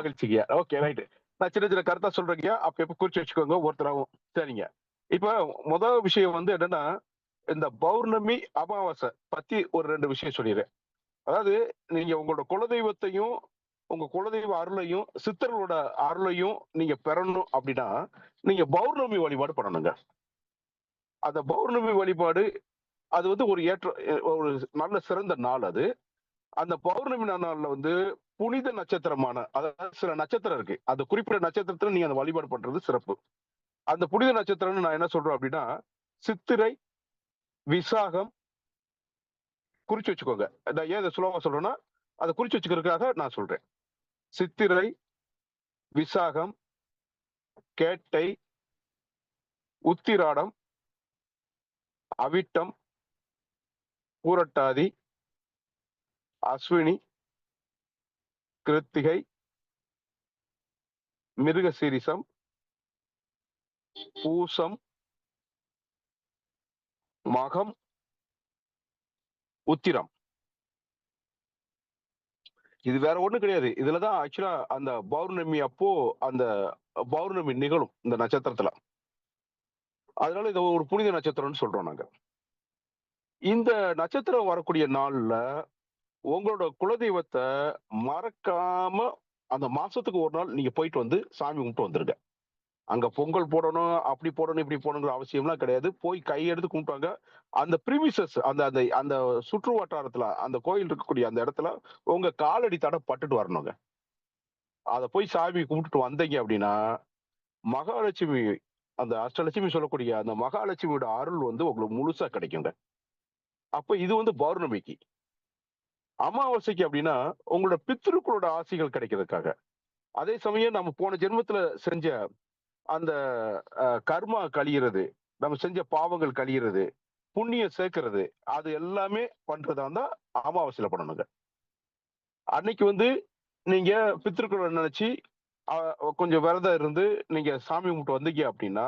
மகிழ்ச்சிங்க. Okay right. நான் சின்ன சின்ன கருத்தா சொல்றேங்க. அப்ப குறிச்சு வச்சுக்கோங்க ஒவ்வொருத்தராவும். சரிங்க. இப்ப முதல் விஷயம் வந்து என்னன்னா, இந்த பௌர்ணமி, அமாவாசை பத்தி ஒரு 2 விஷயம் சொல்லிர்றேன். அதாவது நீங்க உங்களோட குலதெய்வத்தையும், உங்க குலதெய்வ அருளையும், சித்தர்களோட அருளையும் நீங்க பெறணும் அப்டின்னா, நீங்க பௌர்ணமி வழிபாடு பண்ணணுங்க. அந்த பௌர்ணமி வழிபாடு அது வந்து ஒரு ஒரு நல்ல சிறந்த நாள் அது. அந்த பௌர்ணமி நாள்ல வந்து புனித நட்சத்திரமான அதாவது சில நட்சத்திரம் இருக்கு. அந்த குறிப்பிட்ட நட்சத்திரத்துல நீங்க அந்த வழிபாடு பண்றது சிறப்பு. அந்த புனித நட்சத்திரம்னு நான் என்ன சொல்றேன் அப்டின்னா, சித்திரை, விசாகம் குறிச்சு வச்சுக்கோங்க. நான் ஏன் இத சுலபமா சொல்றேன்னா, அத குறிச்சு வச்சுக்கிறதுக்காக நான் சொல்றேன். சித்திரை, விசாகம், கேட்டை, உத்திராடம், அவிட்டம், பூரட்டாதி, அஸ்வினி, கிருத்திகை, மிருகசீரிசம், பூசம், மகம், உத்திரம். இது வேற ஒண்ணும் கிடையாது. இதுல தான் ஆக்சுவலா அந்த பௌர்ணமி அப்போ அந்த பௌர்ணமி நிகழும் இந்த நட்சத்திரத்துல. அதனால இத ஒரு புனித நட்சத்திரம்னு சொல்றோம் நாங்க. இந்த நட்சத்திரம் வரக்கூடிய நாள்ல உங்களோட குலதெய்வத்த மறக்காம அந்த மாசத்துக்கு ஒரு நாள் நீங்க போயிட்டு வந்து சாமி கும்பிட்டு வந்துருங்க. அங்க பொங்கல் போடணும், அப்படி போடணும், இப்படி போடணுங்கிற அவசியம்லாம் கிடையாது. போய் கையெடுத்து கும்பிட்டு வாங்க. அந்த பிரிமிசஸ் அந்த அந்த அந்த சுற்று வட்டாரத்துல, அந்த கோயில் இருக்கக்கூடிய அந்த இடத்துல உங்க காலடி தடம் பட்டுட்டு வரணுங்க. அத போய் சாமி கும்பிட்டுட்டு வந்தீங்க அப்படின்னா, மகாலட்சுமி அந்த அஷ்டலட்சுமி சொல்லக்கூடிய அந்த மகாலட்சுமியோட அருள் வந்து உங்களுக்கு முழுசா கிடைக்குங்க. அப்ப இது வந்து பௌர்ணமிக்கு. அமாவாசைக்கு அப்படின்னா, உங்களோட பித்ருக்களோட ஆசிகள் கிடைக்கிறதுக்காக. அதே சமயம் நம்ம போன ஜென்மத்துல செஞ்ச அந்த கர்மா கழியிறது, நம்ம செஞ்ச பாவங்கள் கழியிறது, புண்ணியம் சேர்க்கிறது, அது எல்லாமே பண்றதா இருந்தா அமாவாசையில பண்ணணுங்க. அன்னைக்கு வந்து நீங்க பித்ருக்கள நினைச்சு அ கொஞ்சம் விரதம் இருந்து நீங்க சாமி கும்பிட்டு வந்தீங்க அப்படின்னா,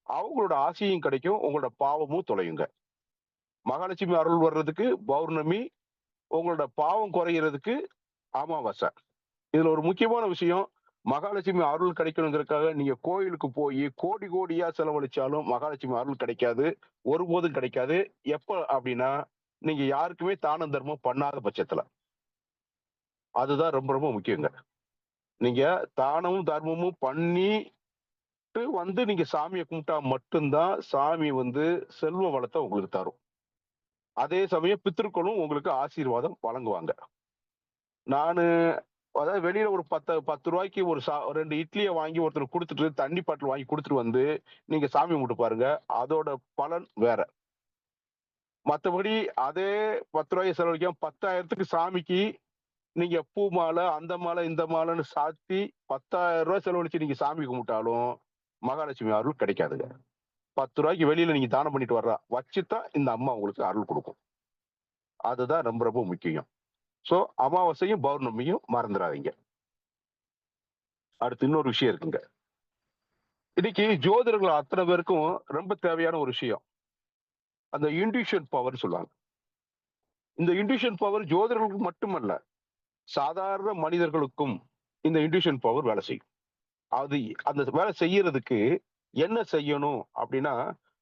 அவங்களோட ஆசியும் கிடைக்கும். உங்களோட பாவமும் தொலையுங்க. மகாலட்சுமி அருள் வர்றதுக்கு பௌர்ணமி, உங்களோட பாவம் குறையறதுக்கு அமாவாசை. இதுல ஒரு முக்கியமான விஷயம், மகாலட்சுமி அருள் கிடைக்கணுங்கிறதுக்காக நீங்க கோயிலுக்கு போயி கோடி கோடியா செலவழிச்சாலும் மகாலட்சுமி அருள் கிடைக்காது. ஒருபோதும் கிடைக்காது. எப்ப அப்படின்னா, நீங்க யாருக்குமே தானம் தர்மம் பண்ணாத பட்சத்துல. அதுதான் ரொம்ப ரொம்ப முக்கியங்க. நீங்க தானமும், தர்மமும் பண்ணிட்டு வந்து நீங்க சாமிய கும்பிட்டா மட்டும் தான் சாமி வந்து செல்வ வளத்த உங்களுக்கு தரும். அதே சமயம் பித்ருக்களும் உங்களுக்கு ஆசீர்வாதம் வழங்குவாங்க. நானு அதாவது வெளியில ஒரு ரூ. 10 ஒரு 2 இட்லிய வாங்கி ஒருத்தருக்கு குடுத்துட்டு, தண்ணி பாட்டில் வாங்கி குடுத்துட்டு வந்து, நீங்க சாமி கும்பிட்டு பாருங்க. அதோட பலன் வேற. மத்தபடி அதே ரூ. 10 செலவழிக்காம 10,000க்கு சாமிக்கு நீங்க பூ மாலை, அந்த மாலை, இந்த மாலைன்னு சாத்தி ரூ. 10,000 செலவழிச்சு நீங்க சாமி கும்பிட்டாலும், மகாலட்சுமி அருள் கிடைக்காதுங்க. ரூ. 10 வெளியில நீங்க தானம் பண்ணிட்டு வர்றா வச்சு தான் இந்த அம்மா உங்களுக்கு அருள் குடுக்கும். அதுதான் ரொம்ப ரொம்ப முக்கியம். சோ, அமாவாசையும், பௌர்ணமியும் மறந்துறாதீங்க. அடுத்து இன்னொரு விஷயம் இருக்குங்க. இன்னைக்கு ஜோதிடர்கள் அத்தனை பேருக்கும் ரொம்ப தேவையான ஒரு விஷயம். அந்த இன்ட்யூஷன் பவர்ன்னு சொல்லுவாங்க. இந்த இன்ட்யூஷன் பவர் ஜோதிடர்களுக்கு மட்டுமல்ல, சாதாரண மனிதர்களுக்கும் இந்த இன்ட்யூஷன் பவர் வேலை செய்யும். அது அந்த வேலை செய்யறதுக்கு என்ன செய்யணும் அப்படின்னா,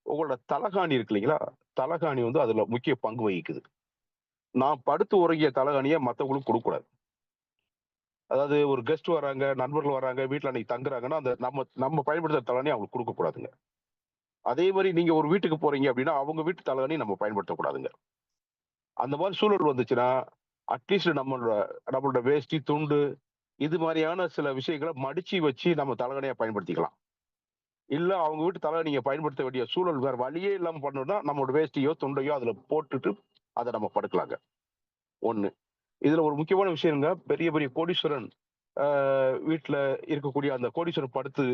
உங்களோட தலகாணி இருக்கு இல்லைங்களா? தலகாணி வந்து அதுல முக்கிய பங்கு வகிக்குது. நான் படுத்து உறங்கிய தலகாணிய மத்தவங்களுக்கு குடுக்கக்கூடாது. அதாவது ஒரு கெஸ்ட் வராங்க, நண்பர்கள் வராங்க, வீட்ல அன்னைக்கு தங்குறாங்கன்னா, அந்த நம்ம நம்ம பயன்படுத்துற தலகாணிய அவங்களுக்கு குடுக்கக்கூடாதுங்க. அதே மாரி நீங்க ஒரு வீட்டுக்கு போறீங்க அப்படின்னா, அவங்க வீட்டு தலகாணி நம்ம பயன்படுத்தக்கூடாதுங்க. அந்த மாரி சூழல் வந்துச்சுன்னா, அட்லீஸ்ட் நம்மளோட வேஷ்டி, துண்டு இது மாரியான சில விஷயங்கள மடிச்சு வச்சு நம்ம தலகாணியா பயன்படுத்திக்கலாம். இல்ல அவங்க வீட்டு தலகாணிய பயன்படுத்த வேண்டிய சூழல் வேற வழியே இல்லாம பண்ணணும்னா, நம்மளோட வேஷ்டியோ, துண்டையோ அதுல போட்டுட்டு அத நம்ம படுக்கலாங்க. 1. இதுல ஒரு முக்கியமான விஷயம்ங்க. பெரிய பெரிய கோடீஸ்வரன் ஆ வீட்ல இருக்கக்கூடிய அந்த கோடீஸ்வரன் படுத்து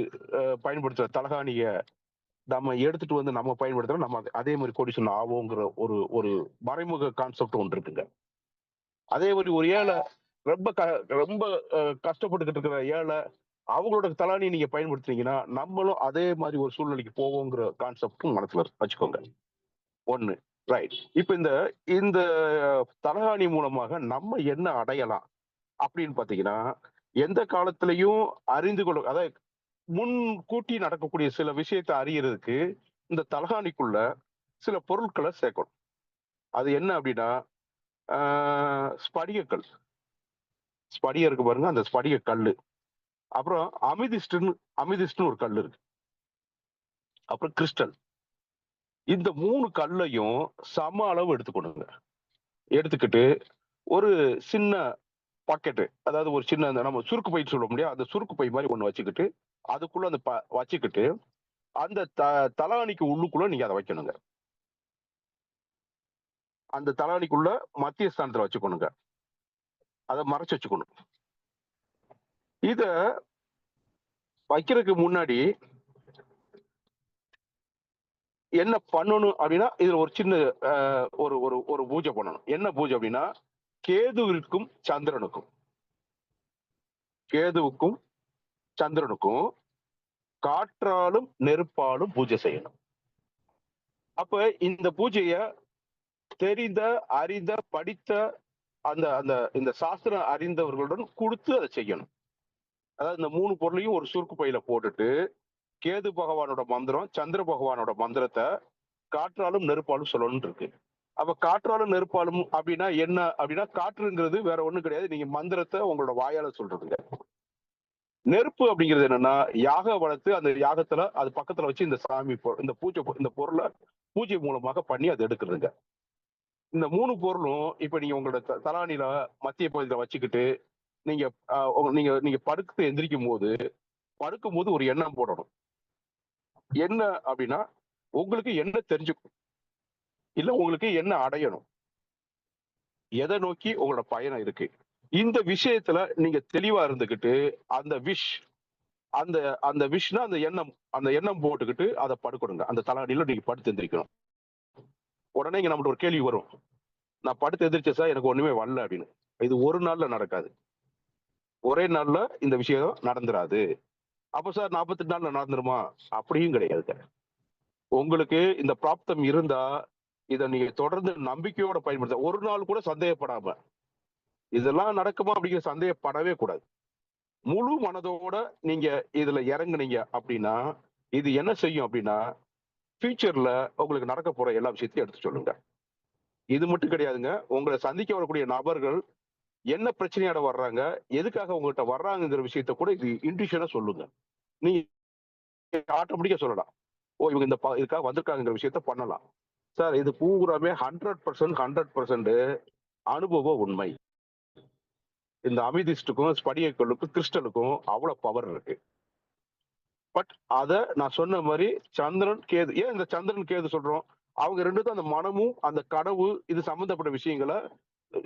பயன்படுத்துற தலகாணிய நம்ம எடுத்துட்டு வந்து நம்ம பயன்படுத்துறோம். நம்ம அதே மாரி கோடீஸ்வரன் ஆவோங்கிற ஒரு ஒரு மறைமுக கான்செப்ட் ஒண்ணு இருக்குங்க. அதே மாரி ஒரு ஏழை ரொம்ப க ரொம்ப கஷ்டப்பட்டுக்கிட்டு இருக்கிற ஏழை, அவங்களோட தலாணிய நீங்க பயன்படுத்துனீங்கன்னா, நம்மளும் அதே மாரி ஒரு சூழ்நிலைக்கு போவோங்கிற கான்செப்டும் மனசுல வச்சுக்கோங்க. 1 ரைட். இப்ப இந்த இந்த தலகாணி மூலமாக நம்ம என்ன அடையலாம் அப்படின்னு பார்த்தீங்கன்னா, எந்த காலத்திலையும் அறிந்து கொள்ள, அதாவது முன்கூட்டி நடக்கக்கூடிய சில விஷயத்தை அறியறதுக்கு இந்த தலகாணிக்குள்ள சில பொருட்களை சேர்க்கணும். அது என்ன அப்படின்னா, ஸ்படிகக்கல், ஸ்படிகம் இருக்கு பாருங்க, அந்த ஸ்படிக கல்லு. அப்புறம் அமிதிஸ்ட்னு ஒரு கல் இருக்கு. அப்புறம் கிறிஸ்டல். இந்த 3 கல்லையும் சம அளவு எடுத்துக்கணுங்க. எடுத்துக்கிட்டு ஒரு சின்ன பாக்கெட்டு, அதாவது ஒரு சின்ன நம்ம சுருக்கு பைன்னு சொல்ல முடியாது, அந்த சுருக்கு பை மாதிரி ஒண்ணு வச்சுக்கிட்டு, அதுக்குள்ள அந்த வச்சுக்கிட்டு அந்த தலாணிக்கு உள்ளுக்குள்ள நீங்க அதை வைக்கணுங்க. அந்த தலாணிக்குள்ள மத்திய ஸ்தானத்துல வச்சுக்கணுங்க. அதை மறைச்சு வச்சுக்கணும். இத வைக்கிறதுக்கு முன்னாடி என்ன பண்ணணும் அப்படின்னா, இதுல ஒரு சின்ன ஒரு ஒரு ஒரு பூஜை பண்ணணும். என்ன பூஜை அப்படின்னா, கேதுவிற்கும் சந்திரனுக்கும், கேதுவுக்கும் சந்திரனுக்கும் காற்றாலும் நெருப்பாலும் பூஜை செய்யணும். அப்ப இந்த பூஜைய தெரிந்த, அறிந்த, படித்த அந்த அந்த இந்த சாஸ்திரம் அறிந்தவர்களுடன் கொடுத்து அதை செய்யணும். அதாவது இந்த 3 பொருளையும் ஒரு சுருக்கு பையில போட்டுட்டு, கேது பகவானோட மந்திரம், சந்திர பகவானோட மந்திரத்தை காற்றாலும் நெருப்பாலும் சொல்லணும்னு இருக்கு. அப்ப காற்றாலும் நெருப்பாலும் அப்படின்னா என்ன அப்படின்னா, காற்றுங்கிறது வேற ஒண்ணும் கிடையாது. நீங்க மந்திரத்தை உங்களோட வாயால சொல்றதுங்க. நெருப்பு அப்படிங்கிறது என்னன்னா, யாக வளர்த்து அந்த யாகத்துல அது பக்கத்துல வச்சு இந்த சாமி இந்த இந்த பொருளை பூஜை மூலமாக பண்ணி அதை எடுக்கிறதுங்க. இந்த 3 பொருளும் இப்ப நீங்க உங்களோட தலானில மத்திய பகுதியில வச்சுக்கிட்டு நீங்க நீங்க நீங்க படுத்து எந்திரிக்கும் போது ஒரு எண்ணம் போடணும். என்ன அப்படின்னா, உங்களுக்கு என்ன தெரிஞ்சுக்கணும், இல்ல உங்களுக்கு என்ன அடையணும், எதை நோக்கி உங்களோட பயணம் இருக்கு, இந்த விஷயத்துல நீங்க தெளிவா இருந்துகிட்டு அந்த அந்த அந்த விஷனா அந்த எண்ணம் போட்டுக்கிட்டு அதை படுக்கணுங்க. அந்த தலாடியில நீங்க படுத்து எந்திரிக்கணும். உடனே இங்க நம்மளுக்கு ஒரு கேள்வி வரும், நான் படுத்து எந்திரிச்சேன் சார், எனக்கு ஒண்ணுமே வரல அப்படின்னு. இது ஒரு நாள்ல நடக்காது. ஒரே நாள்ல இந்த விஷயம் நடந்துராது. அப்ப சார் 48 நாள்ல நடந்துருமா? அப்படியும் கிடையாது. உங்களுக்கு இந்த பிராப்தம் இருந்தா இதை நீங்க தொடர்ந்து நம்பிக்கையோட பயன்படுத்த, ஒரு நாள் கூட சந்தேகப்படாம இதெல்லாம் நடக்குமா அப்படிங்கிற சந்தேகப்படவே கூடாது. முழு மனதோட நீங்க இதுல இறங்குனீங்க அப்படின்னா, இது என்ன செய்யும் அப்படின்னா, ஃபியூச்சர்ல உங்களுக்கு நடக்க போற எல்லா விஷயத்தையும் எடுத்து சொல்லுங்க. இது மட்டும் கிடையாதுங்க. உங்களை சந்திக்க வரக்கூடிய நபர்கள் என்ன பிரச்சனையோட வர்றாங்க, எதுக்காக உங்ககிட்ட வர்றாங்கங்கிற விஷயத்த கூட இது இன்ட்யூஷனா சொல்லுங்க. நீங்க ஆட்டோமேட்டிக்கா சொல்லலாம். ஓ, இவங்க இதுக்காக வந்திருக்காங்கிற விஷயத்த பண்ணலாம். சார், இது பூராமே 100% அனுபவ உண்மை. இந்த அமிதிஸ்டுக்கும், ஸ்படிகக்கல்லுக்கும், கிறிஸ்டலுக்கும் அவ்வளவு பவர் இருக்கு. பட் அத நான் சொன்ன மாதிரி சந்திரன், கேது, ஏன் இந்த சந்திரன் கேது சொல்றோம்? அவங்க 2 தான் அந்த மனமும், அந்த கனவு, இது சம்பந்தப்பட்ட விஷயங்களை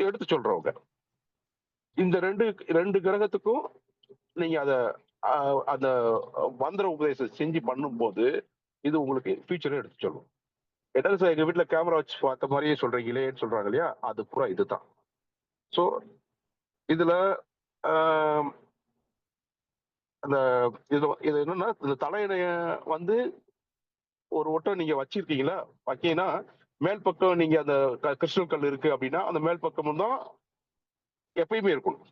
எடுத்து சொல்றவங்க. இந்த 2 கிரகத்துக்கும் நீங்க அத அந்த மந்திர உபதேசம் செஞ்சு பண்ணும்போது இது உங்களுக்கு ஃபியூச்சரை எடுத்து சொல்லும். என்ன சார், எங்க வீட்டுல கேமரா வச்சு பார்த்த மாதிரியே சொல்றீங்களேன்னு சொல்றாங்க இல்லையா, அது பூரா இதுதான். சோ இதுல அந்த இது என்னன்னா, இந்த தலையணைய வந்து ஒரு வட்டம் நீங்க வச்சிருக்கீங்களா, வைக்கீங்கன்னா மேல் பக்கம் நீங்க அந்த கிறிஸ்டல் கல் இருக்கு அப்படின்னா அந்த மேல் பக்கமும் தான் எப்பயுமே இருக்கணும்.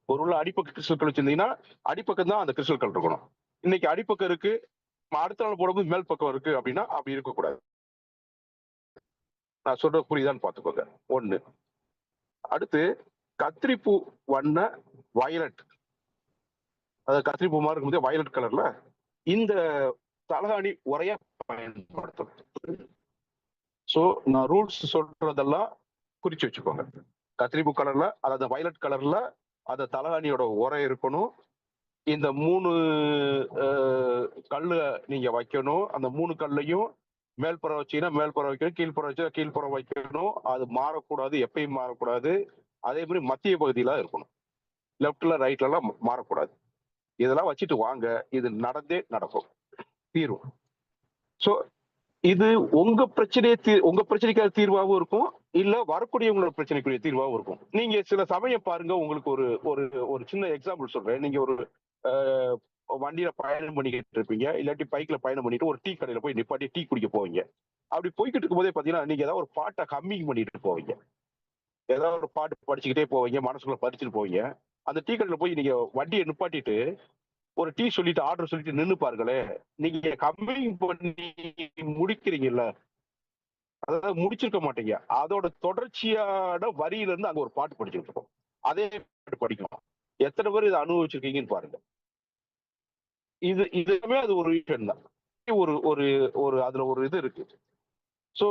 ஒரு உள்ள அடிப்பக்க கிறிஸ்டல் கல் வச்சிருந்தீங்கன்னா அடிப்பக்கம் தான் அந்த கிறிஸ்டல் கல் இருக்கணும். இன்னைக்கு அடிப்பக்கம் இருக்கு, அடுத்த நாள் போடும்போது மேல் பக்கம் இருக்கு அப்படின்னா அப்படி இருக்கக்கூடாது. நான் சொல்றது புரியுதான்னு பாத்துக்கோங்க. ஒண்ணு. அடுத்து, கத்திரிப்பூ வண்ண வயலட், அதாவது கத்திரிப்பூ மாதிரி இருக்கும்போது வயலட் கலர்ல இந்த தலகாணி உரையா பயன்படுத்தணும். சோ நான் ரூல்ஸ் சொல்றதெல்லாம் குறிச்சு வச்சுக்கோங்க. கத்திரிப்பூ கலர்ல, அதாவது வயலட் கலர்ல அந்த தலகாணியோட உரை இருக்கணும். இந்த 3 கல்லு நீங்க வைக்கணும். அந்த 3 கல்லையும் மேல்புறம் வச்சீங்கன்னா மேல்புறம் வைக்கணும், கீழ்ப்புறம் வச்சா கீழ்ப்புறம் வைக்கணும். அது மாறக்கூடாது, எப்பயும் மாறக்கூடாது. அதே மாதிரி மத்திய பகுதியில இருக்கணும். லெப்ட்ல ரைட்ல எல்லாம் மாறக்கூடாது. இதெல்லாம் வச்சுட்டு வாங்க, இது நடந்தே நடக்கும், தீரும். சோ இது உங்க உங்க பிரச்சனைக்கான தீர்வாகவும் இருக்கும், இல்ல வரக்கூடியவங்களோட பிரச்சனைக்குரிய தீர்வாகவும் இருக்கும். நீங்க சில சமயம் பாருங்க, உங்களுக்கு ஒரு ஒரு ஒரு சின்ன எக்ஸாம்பிள் சொல்றேன். நீங்க ஒரு வண்டியில பயணம் பண்ணிக்கிட்டு இருப்பீங்க, இல்லாட்டி பைக்ல பயணம் பண்ணிட்டு ஒரு டீ கடையில போய் நிப்பாட்டி டீ குடிக்க போவீங்க. அப்படி போய்கிட்டு இருக்கும் போதே பாத்தீங்கன்னா, நீங்க ஏதாவது ஒரு பாட்டை ஹம்மிங் பண்ணிட்டு போவீங்க. ஏதாவது ஒரு பாட்டு படிச்சுக்கிட்டே போவீங்க, மனசுக்குள்ள படிச்சுட்டு போவீங்க. அந்த டீ கடையில போய் நீங்க வண்டியை நிப்பாட்டிட்டு ஒரு டீ சொல்லிட்டு ஆர்டர் சொல்லிட்டு நின்னு பாருங்களே, நீங்க கம்மிங் பண்ணி முடிக்கிறீங்கல்ல, அதாவது முடிச்சிருக்க மாட்டீங்க. அதோட தொடர்ச்சியான வரியில இருந்து அங்க ஒரு பாட்டு படிச்சுட்டு இருக்கோம். அதே பாட்டு படிக்கணும். எத்தனை பேர் இதை அனுபவிச்சிருக்கீங்கன்னு பாருங்க. இதுவுமே அது ஒரு விஷயம் தான். ஒரு ஒரு ஒரு அதுல ஒரு இது இருக்கு. சோ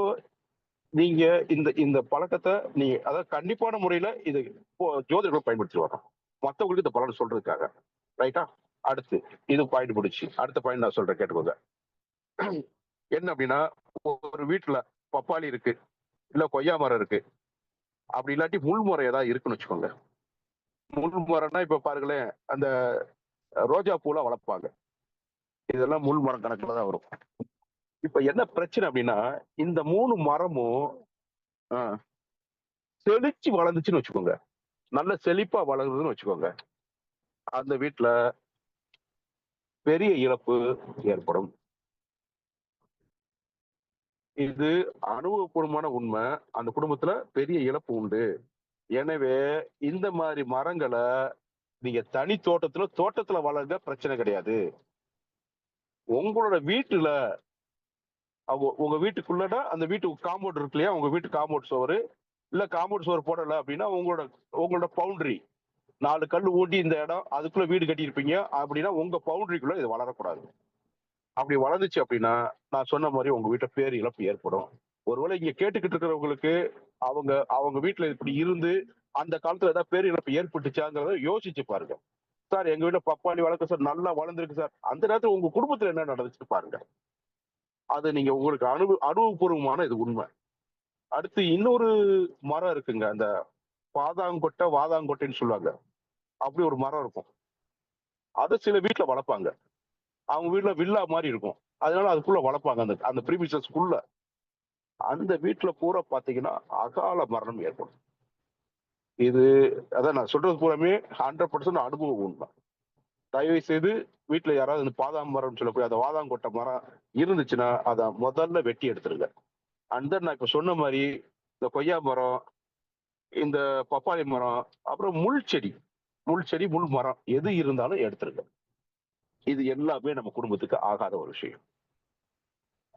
நீங்க இந்த இந்த பழக்கத்தை நீங்க அதாவது கண்டிப்பான முறையில இது ஜோதிடர்கள் பயன்படுத்தி வரணும். மத்தவங்களுக்கு இந்த பலன் சொல்றதுக்காக. ரைட்டா? அடுத்து இது பாயிண்ட் முடிச்சு. அடுத்த பாயிண்ட் நான் சொல்றேன் கேட்டுக்கோங்க. என்ன அப்படின்னா, ஒரு வீட்டுல பப்பாளி இருக்கு, இல்ல கொய்யா மரம் இருக்கு. அப்படி இல்லாட்டி முள்மரம் ஏதாவது இருக்குன்னு வச்சுக்கோங்க. முள்மரம்னா இப்ப பாருங்களேன், அந்த ரோஜா பூலாம் வளர்ப்பாங்க. இதெல்லாம் முள் மரம் கணக்குல தான் வரும். இப்ப என்ன பிரச்சனை அப்படின்னா, இந்த 3 மரமும் ஆ, செழிச்சு வளர்ந்துச்சுன்னு வச்சுக்கோங்க. நல்ல செழிப்பா வளருதுன்னு வச்சுக்கோங்க. அந்த வீட்ல பெரிய இழப்பு ஏற்படும். இது அனுபவபூர்வமான உண்மை. அந்த குடும்பத்துல பெரிய இழப்பு உண்டு. எனவே இந்த மாதிரி மரங்கள நீங்க தனி தோட்டத்துல வளர்ங்க, பிரச்சனை கிடையாது. உங்களோட வீட்டுல உங்க வீட்டுக்குள்ளனா அந்த வீட்டு காம்பவுண்ட் இருக்கு இல்லையா? உங்க வீட்டு காம்பவுண்ட் சுவரு, இல்ல காம்பவுண்ட் சுவர் போடல அப்படின்னா உங்களோட உங்களோட பவுண்டரி 4 கல் ஊட்டி இந்த இடம் அதுக்குள்ள வீடு கட்டியிருப்பீங்க அப்படின்னா உங்க பவுண்டரிக்குள்ள இது வளரக்கூடாது. அப்படி வளர்ந்துச்சு அப்படின்னா நான் சொன்ன மாதிரி உங்க வீட்டுல பேர் இழப்பு ஏற்படும். ஒருவேளை இங்க கேட்டுக்கிட்டு இருக்கிறவங்களுக்கு அவங்க அவங்க வீட்டுல இப்படி இருந்து அந்த காலத்துல ஏதாவது பேர் இழப்பு ஏற்பட்டுச்சாங்கிறத யோசிச்சு பாருங்க. சார் எங்க வீட்டுல பப்பாளி வளர்க்க சார் நல்லா வளர்ந்துருக்கு சார். அந்த நேரத்துல உங்க குடும்பத்துல என்ன நடந்துச்சு பாருங்க. அது நீங்க உங்களுக்கு அனுபவபூர்வமான இது உண்மை. அடுத்து இன்னொரு மரம் இருக்குங்க. அந்த பாதாங்கொட்டை வாதாங்கொட்டைன்னு சொல்லுவாங்க. அப்படி ஒரு மரம் இருக்கும். அதை சில வீட்டுல வளர்ப்பாங்க. அவங்க வீட்டுல வில்லா மாதிரி இருக்கும். அதனால அதுக்குள்ள வளர்ப்பாங்க. அந்த அந்த ப்ரீமிசஸ்க்குள்ள அந்த வீட்டுல பூரா பாத்தீங்கன்னா அகால மரணம் ஏற்படும். இது அதான் நான் சொல்றது பூராமே 100% அனுபவம் உண்மை. தயவு செய்து வீட்டுல யாராவது இந்த பாதாம் மரம் சொல்லக்கூடிய அந்த வாதாங்கொட்டை மரம் இருந்துச்சுன்னா அதை முதல்ல வெட்டி எடுத்துருங்க. அண்ட் தென் நான் இப்ப சொன்ன மாதிரி இந்த கொய்யா மரம், இந்த பப்பாளி மரம், அப்புறம் முள் செடி முள் மரம் எது இருந்தாலும் எடுத்துருங்க. இது எல்லாமே நம்ம குடும்பத்துக்கு ஆகாத ஒரு விஷயம்.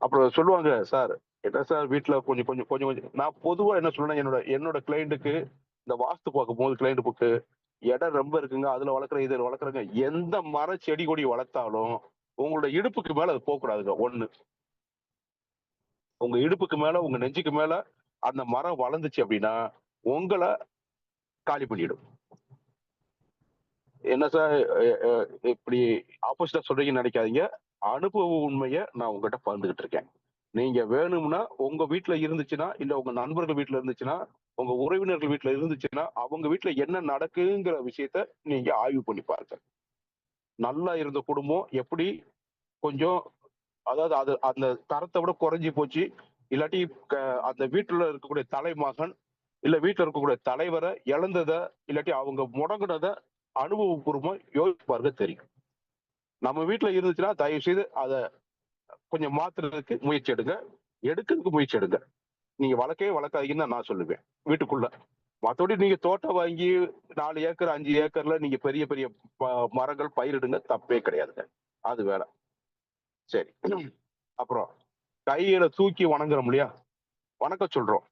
அப்புறம் சொல்லுவாங்க, சார் என்ன சார் வீட்டுல கொஞ்சம் கொஞ்சம் கொஞ்சம் கொஞ்சம் நான் பொதுவா என்ன சொல்றேன்னா என்னோட என்னோட கிளைண்ட்டுக்கு இந்த வாஸ்து பார்க்கும்போது கிளைண்ட் புக்கு இடம் ரொம்ப இருக்குங்க, அதுல வளர்க்குற இதுல வளர்க்குறங்க. எந்த மரம் செடி கொடி வளர்த்தாலும் உங்களோட இடுப்புக்கு மேல அது போகக்கூடாதுங்க. ஒண்ணு, உங்க இடுப்புக்கு மேல உங்க நெஞ்சுக்கு மேல அந்த மரம் வளர்ந்துச்சு அப்படின்னா உங்களை காலி பண்ணிடும். என்ன சார் இப்படி ஆப்போசிட்டா சொல்றீங்கன்னு நினைக்காதீங்க. அனுபவ உண்மைய நான் உங்ககிட்ட பகிர்ந்துகிட்டு இருக்கேன். நீங்க வேணும்னா உங்க வீட்டுல இருந்துச்சுன்னா, இல்ல உங்க நண்பர்கள் வீட்டுல இருந்துச்சுன்னா, உங்க உறவினர்கள் வீட்டுல இருந்துச்சுன்னா, அவங்க வீட்டுல என்ன நடக்குங்கிற விஷயத்த நீங்க ஆய்வு பண்ணி பாருங்க. நல்லா இருந்த குடும்பம் எப்படி கொஞ்சம் அதாவது அது அந்த தரத்தை விட குறைஞ்சு போச்சு. இல்லாட்டி அந்த வீட்டுல இருக்கக்கூடிய தலைமகன், இல்ல வீட்டுல இருக்கக்கூடிய தலைவரை இழந்தத, இல்லாட்டி அவங்க முடங்குனத அனுபவபூர்வமா யோசிச்சு பாருங்க தெரியும். நம்ம வீட்டுல இருந்துச்சுன்னா தயவு செய்து அத கொஞ்சம் மாத்துறதுக்கு முயற்சி எடுங்க. எடுக்கிறதுக்கு முயற்சி எடுங்க. நீங்க வளர்க்கவே வளர்க்காதீங்கன்னு தான் நான் சொல்லுவேன் வீட்டுக்குள்ள. மத்தபடி நீங்க தோட்டம் வாங்கி 4 ஏக்கர் 5 ஏக்கர்ல நீங்க பெரிய பெரிய மரங்கள் பயிரிடுங்க, தப்பே கிடையாதுங்க. அது வேற. சரி. அப்புறம் கையில தூக்கி வணங்குறோம் இல்லையா? வணக்கம் சொல்றோம்.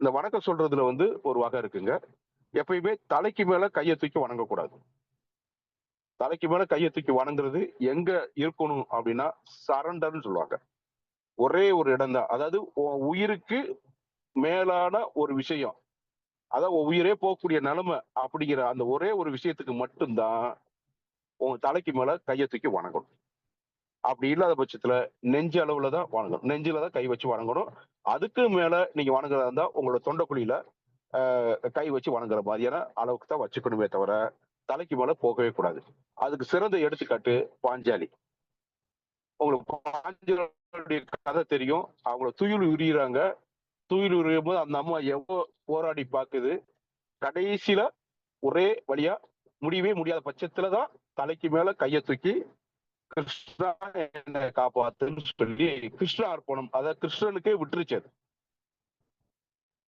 இந்த வணக்கம் சொல்றதுல வந்து ஒரு வகை இருக்குங்க. எப்பயுமே தலைக்கு மேல கையை தூக்கி வணங்கக்கூடாது. தலைக்கு மேல கையை தூக்கி வணங்குறது எங்க இருக்கணும் அப்படின்னா சரண்டர்ன்னு சொல்லுவாங்க. ஒரே ஒரு இடம் தான். அதாவது உயிருக்கு மேலான ஒரு விஷயம். அதான் உயிரே போகக்கூடிய நிலைமை அப்படிங்கிற அந்த ஒரே ஒரு விஷயத்துக்கு மட்டும்தான் உங்க தலைக்கு மேல கையை தூக்கி வணங்கணும். அப்படி இல்லாத பட்சத்துல நெஞ்சு அளவுல தான் வணங்கணும். நெஞ்சில தான் கை வச்சு வணங்கணும். அதுக்கு மேல நீங்க வணங்குறதா இருந்தா உங்களோட தொண்டைக்குழியில கை வச்சு வணங்குற மாதிரியான அளவுக்கு தான் வச்சுக்கணுமே தவிர தலைக்கு மேல போகவே கூடாது. அதுக்கு சிறந்த எடுத்துக்காட்டு பாஞ்சாலி. உங்களுக்கு பாஞ்சாலியுடைய கதை தெரியும். அவங்கள துயில் உரியிறாங்க. துயில் உரியும் போது அந்த அம்மா எவ்வளவு போராடி பாக்குது. கடைசியில ஒரே வழியா முடியவே முடியாத பட்சத்துலதான் தலைக்கு மேல கையை தூக்கி கிருஷ்ணா என்னை காப்பாத்துன்னு சொல்லி கிருஷ்ண அர்ப்பணம், அதாவது கிருஷ்ணனுக்கே விட்டுருச்சு அது.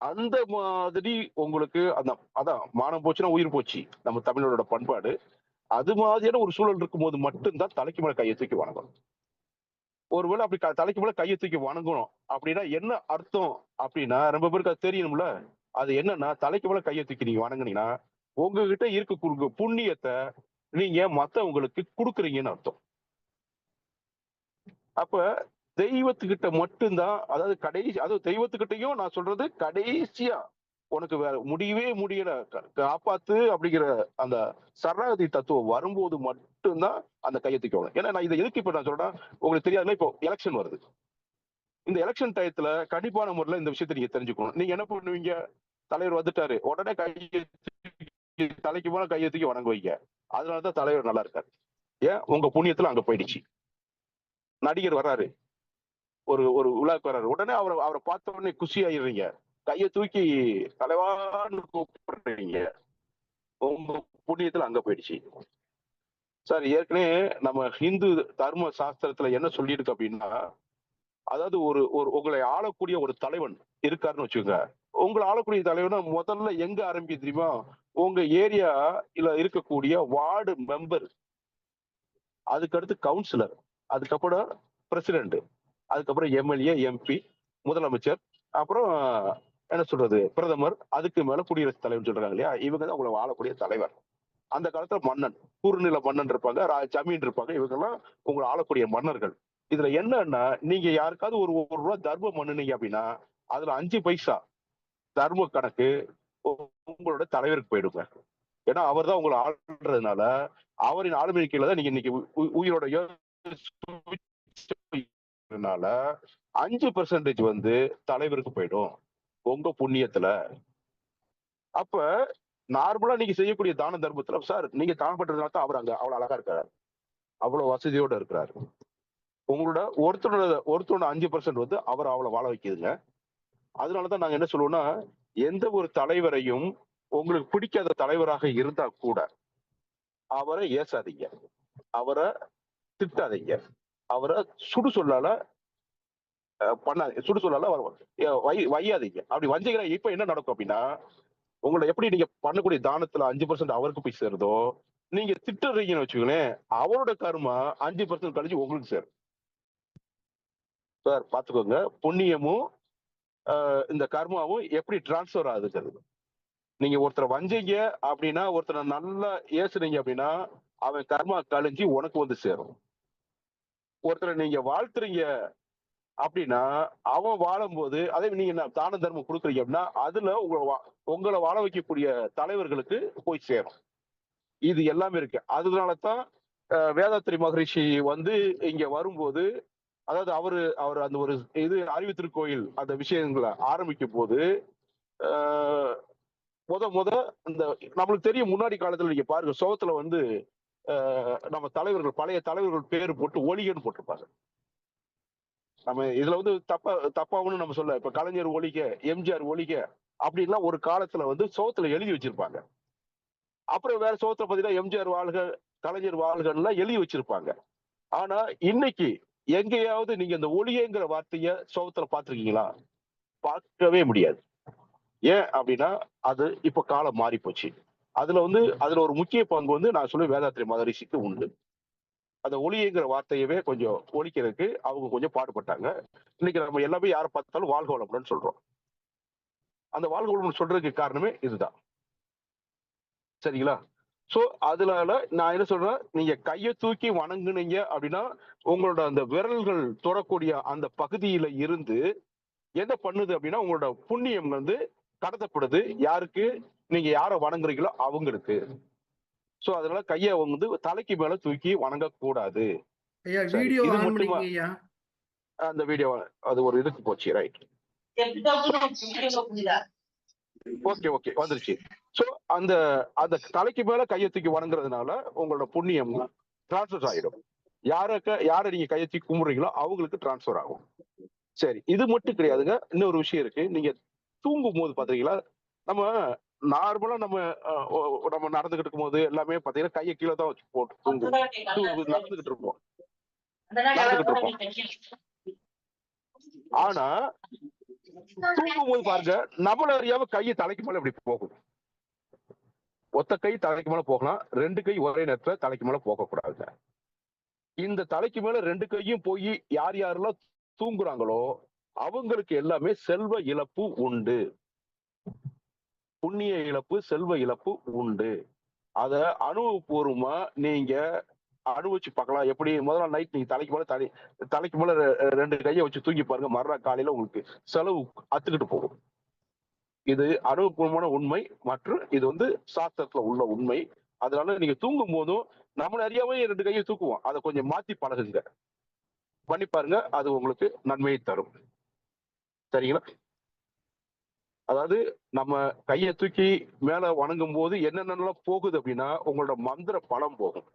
அந்த மாதிரி உங்களுக்கு அந்த அதான் மானம் போச்சுன்னா உயிர் போச்சு நம்ம தமிழரோட பண்பாடு. அது மாதிரியான ஒரு சூழல் இருக்கும்போது மட்டும்தான் தலைக்கு மேல கையை தூக்கி வணங்கணும். ஒருவேளை அப்படி தலைக்கு மேல கையை தூக்கி வணங்கணும் அப்படின்னா என்ன அர்த்தம் அப்படின்னா ரொம்ப பேருக்கு அது தெரியணும்ல. அது என்னன்னா தலைக்கு மேல கையை தூக்கி நீங்க வணங்குனீங்கன்னா உங்ககிட்ட இருக்க புண்ணியத்தை நீங்க மத்தவங்களுக்கு கொடுக்குறீங்கன்னு அர்த்தம். அப்ப தெய்வத்துக்கிட்ட மட்டும்தான், அதாவது கடைசி, அதாவது தெய்வத்துக்கிட்டையும் நான் சொல்றது கடைசியா உனக்கு வேற முடியவே முடியல, காப்பாத்து அப்படிங்கிற அந்த சரணாகதி தத்துவம் வரும்போது மட்டும்தான் அந்த கையை தூக்கணும். ஏன்னா நான் இதை எதுக்கு இப்ப நான் சொல்றேன், உங்களுக்கு தெரியாதுல, இப்போ எலெக்ஷன் வருது. இந்த எலெக்ஷன் டயத்துல கண்டிப்பான முறையில இந்த விஷயத்தை நீங்க தெரிஞ்சுக்கணும். நீங்க என்ன பண்ணுவீங்க, தலைவர் வந்துட்டாரு உடனே கையை தலைக்கு மேல கையை தூக்கி வணங்குவீங்க. அதனாலதான் தலைவர் நல்லா இருக்காரு. ஏன், உங்க புண்ணியத்துல அங்க போயிடுச்சு. நடிகர் வர்றாரு, ஒரு ஒரு விழாக்கு வர்றாரு, உடனே அவரை அவரை பார்த்த உடனே குஷி ஆயிடுறீங்க, கையை தூக்கி தலைவான்னு கூப்பிடுறீங்க. உங்க புண்ணியத்துல அங்க போயிடுச்சு. சார், ஏற்கனவே நம்ம ஹிந்து தர்ம சாஸ்திரத்துல என்ன சொல்லியிருக்கு அப்படின்னா, அதாவது ஒரு ஒரு உங்களை ஆளக்கூடிய ஒரு தலைவன் இருக்காருன்னு வச்சுக்கோங்க. உங்களை ஆளக்கூடிய தலைவனா முதல்ல எங்க ஆரம்பிக்க தெரியுமா, உங்க ஏரியா இல்ல இருக்கக்கூடிய வார்டு மெம்பர், அதுக்கடுத்து கவுன்சிலர், அதுக்கப்புறம் பிரசிடென்ட், அதுக்கப்புறம் எம்எல்ஏ, எம்பி, முதலமைச்சர், அப்புறம் என்ன சொல்றது பிரதமர், அதுக்கு மேல குடியரசுத் தலைவர் சொல்றாங்க இல்லையா, இவங்க தான் உங்களை வாழக்கூடிய தலைவர். அந்த காலத்துல மன்னன், குறுநில மன்னன் இருப்பாங்க, ஜமீன் இருப்பாங்க, இவங்கெல்லாம் உங்களை ஆளக்கூடிய மன்னர்கள். இதுல என்னன்னா, நீங்க யாருக்காவது ஒரு ஒரு ரூபா தர்மம் பண்ணுனீங்க அப்படின்னா அதுல 5 பைசா தர்ம கணக்கு உங்களோட தலைவருக்கு போயிடுங்க. ஏன்னா அவர் தான் உங்களை ஆள்றதுனால, அவரின் ஆளுமை கீழ தான் நீங்க இன்னைக்கு உயிரோட 5% வந்து தலைவருக்கு போயிடும் உங்க புண்ணியத்துல. அப்ப நார்மலா நீங்க செய்யக்கூடிய தான தர்மத்துல, சார் நீங்க தானம் பண்றதுனால தான் அவர் அங்க அவ்வளவு அழகா இருக்காரு, அவ்வளவு வசதியோட இருக்கிறாரு. உங்களோட ஒருத்தரோட 5% வந்து அவர் அவ்வளவு வாழ வைக்குதுங்க. அதனாலதான் நாங்க என்ன சொல்லுவோம்னா, எந்த ஒரு தலைவரையும் உங்களுக்கு பிடிக்காத தலைவராக இருந்தா கூட அவரை ஏசாதீங்க, அவரை திட்டாதீங்க, அவரை சுடு சொல்லால பண்ணாதீங்க, சுடு சொல்லால வையாதீங்க. அப்படி வஞ்சீங்கன்னா இப்ப என்ன நடக்கும் அப்படின்னா, உங்களை எப்படி நீங்க பண்ணக்கூடிய தானத்துல 5% அவருக்கு போய் சேருதோ, நீங்க திட்டுறீங்கன்னு வச்சுக்கோங்களேன், அவரோட கர்மா 5% கழிச்சு உங்களுக்கு சேரும். சார் பாத்துக்கோங்க, புண்ணியமும் இந்த கர்மாவும் எப்படி டிரான்ஸ்பர் ஆகுதுங்கிறது. நீங்க ஒருத்தரை வஞ்சீங்க அப்படின்னா, ஒருத்தரை நல்லா ஏசுனீங்க அப்படின்னா அவன் கர்மா கழிஞ்சு உனக்கு வந்து சேரும். ஒருத்தரை நீங்க வாழ்த்துறீங்க அப்படின்னா அவன் வாழும்போது, அதே நீங்க தான தர்மம் கொடுக்குறீங்க அப்படின்னா அதுல உங்களை வாழ வைக்கக்கூடிய தலைவர்களுக்கு போய் சேரும். இது எல்லாமே இருக்கு. அதனாலதான் வேதாத்திரி மகரிஷி வந்து இங்க வரும்போது, அதாவது அவரு அவர் அந்த ஒரு இது அறிவு திருக்கோயில் அந்த விஷயங்களை ஆரம்பிக்கும் போது, முத இந்த நம்மளுக்கு தெரியும், முன்னாடி காலத்துல நீங்க பாருங்க, சோகத்துல வந்து நம்ம தலைவர்கள், பழைய தலைவர்கள் பேரு போட்டு ஒளிகன்னு போட்டிருப்பாங்க. நம்ம இதுல வந்து தப்பாவும் நம்ம சொல்ல, இப்ப கலைஞர் ஒளிக, எம்ஜிஆர் ஒளிக அப்படின்லாம் ஒரு காலத்துல வந்து சோத்துல எழுதி வச்சிருப்பாங்க. அப்புறம் வேற சோத்துல பாத்தீங்கன்னா எம்ஜிஆர் வாழ்க, கலைஞர் வாழ்கன்னு எழுதி வச்சிருப்பாங்க. ஆனா இன்னைக்கு எங்கேயாவது நீங்க இந்த ஒளியங்கிற வார்த்தைய சோகத்துல பாத்திருக்கீங்களா? பார்க்கவே முடியாது. ஏன் அப்படின்னா அது இப்ப காலம் மாறி போச்சு. அதுல ஒரு முக்கிய பங்கு வந்து நான் சொல்லுவேன் வேதாத்திரி மகரிஷிக்கு உண்டு. அந்த ஒளிங்கிற வார்த்தையவே கொஞ்சம் ஒழிக்கிறதுக்கு அவங்க கொஞ்சம் பாடுபட்டாங்க. இன்னைக்கு நம்ம எல்லாமே யாரை பார்த்தாலும் வாழ்க வளமுடன் சொல்றோம். அந்த வாழ்க வளமுடன் சொல்றதுக்கு காரணமே இதுதான். சரிங்களா? சோ அதனால நான் என்ன சொல்றேன், நீங்க கையை தூக்கி வணங்குனீங்க அப்படின்னா உங்களோட அந்த விரல்கள் தொடக்கூடிய அந்த பகுதியில இருந்து என்ன பண்ணுது அப்படின்னா உங்களோட புண்ணியம் வந்து கடத்தப்படுது. யாருக்கு? நீங்க யாரை வணங்குறீங்களோ அவங்களுக்கு. சோ அதனால கைய வந்து தலைக்கு மேல தூக்கி வணங்கக்கூடாது. ஐயா சரி, வீடியோ இது ஆன் மட்டுமா? பண்ணிக்கங்க ஐயா. அந்த வீடியோ அது ஒரு இதுக்கு போச்சு, ரைட். ஓகே ஓகே, வந்துருச்சு. சோ அந்த அந்த தலைக்கு மேல கையை தூக்கி வணங்குறதுனால உங்களோட புண்ணியம் டிரான்ஸ்ஃபர் ஆயிடும். யாரை நீங்க கையை தூக்கி கும்பிடுறீங்களோ அவங்களுக்கு டிரான்ஸ்ஃபர் ஆகும். சரி, இது மட்டும் கிடையாதுங்க, இன்னொரு விஷயம் இருக்கு. நீங்க தூங்கும் போது பாத்தீங்களா, நம்ம நார்மலா நம்ம நடந்துகிட்டு இருக்கும் போது எல்லாமே பாத்தீங்கன்னா கையை கீழே தான் வச்சு போட்டு நடந்துகிட்டு இருப்போம். ஆனா தூங்கும் போது பாருங்க, நம்மள அறியாம கையை தலைக்கு மேல இப்படி போகும். ஒத்த கை தலைக்கு மேல போகலாம், 2 கை ஒரே நேரத்துல தலைக்கு மேல போகக்கூடாதுங்க. இந்த தலைக்கு மேல 2 கையும் போய் யார் யாரெல்லாம் தூங்குறாங்களோ அவங்களுக்கு எல்லாமே செல்வ இழப்பு உண்டு. புண்ணிய இழப்பு, செல்வ இழப்பு உண்டு. அத அனுபவபூர்வமா நீங்க அனுபவிச்சு பார்க்கலாம். எப்படி முதல் நாள் நைட் நீங்க தலைக்கு மேல 2 கைய வச்சு தூங்கி பாருங்க. மறுநாள் காலையில உங்களுக்கு செலவு அத்துக்கிட்டு போகும். இது அனுபவபூர்வமான உண்மை மற்றும் இது வந்து சாஸ்திரத்துல உள்ள உண்மை. அதனால நீங்க தூங்கும் போதும் நம்மள அறியாம 2 கையை தூக்குவோம். அதை கொஞ்சம் மாத்தி பழகுங்க. பண்ணி பாருங்க. அது உங்களுக்கு நன்மையை தரும். சரிங்களா? அதாவது நம்ம கையை தூக்கி மேல வணங்கும் போது என்னென்னலாம் போகுது அப்படின்னா உங்களோட மந்திர பலம் போகும்.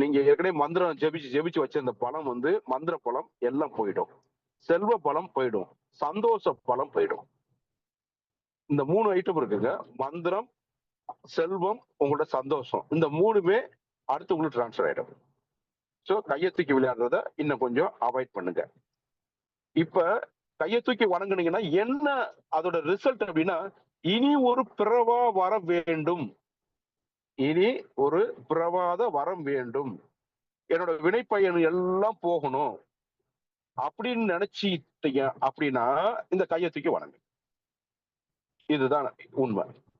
நீங்க ஏற்கனவே மந்திரம் ஜெபிச்சு வச்சிருந்த பலம் வந்து மந்திர பலம் எல்லாம் போயிடும். செல்வ பலம் போயிடும். சந்தோஷ பலம் போயிடும். இந்த 3 ஐட்டம் இருக்குங்க. மந்திரம், செல்வம், உங்களோட சந்தோஷம். இந்த 3மே அடுத்து உங்களுக்கு டிரான்ஸ்ஃபர் ஆயிடும். சோ கையை தூக்கி விளையாடுறத இன்னும் கொஞ்சம் அவாய்ட் பண்ணுங்க. இப்ப கையை தூக்கி வணங்குனீங்கன்னா என்ன அதோட ரிசல்ட் அப்படின்னா இனி ஒரு பிறவா வர வேண்டும். இனி ஒரு பிறவாத வரம் வேண்டும். என்னோட வினைப்பயன் எல்லாம் போகணும் அப்படின்னு நினைச்சிட்டீங்க அப்படின்னா இந்த கையை தூக்கி வணங்கு. இதுதான் உண்மை.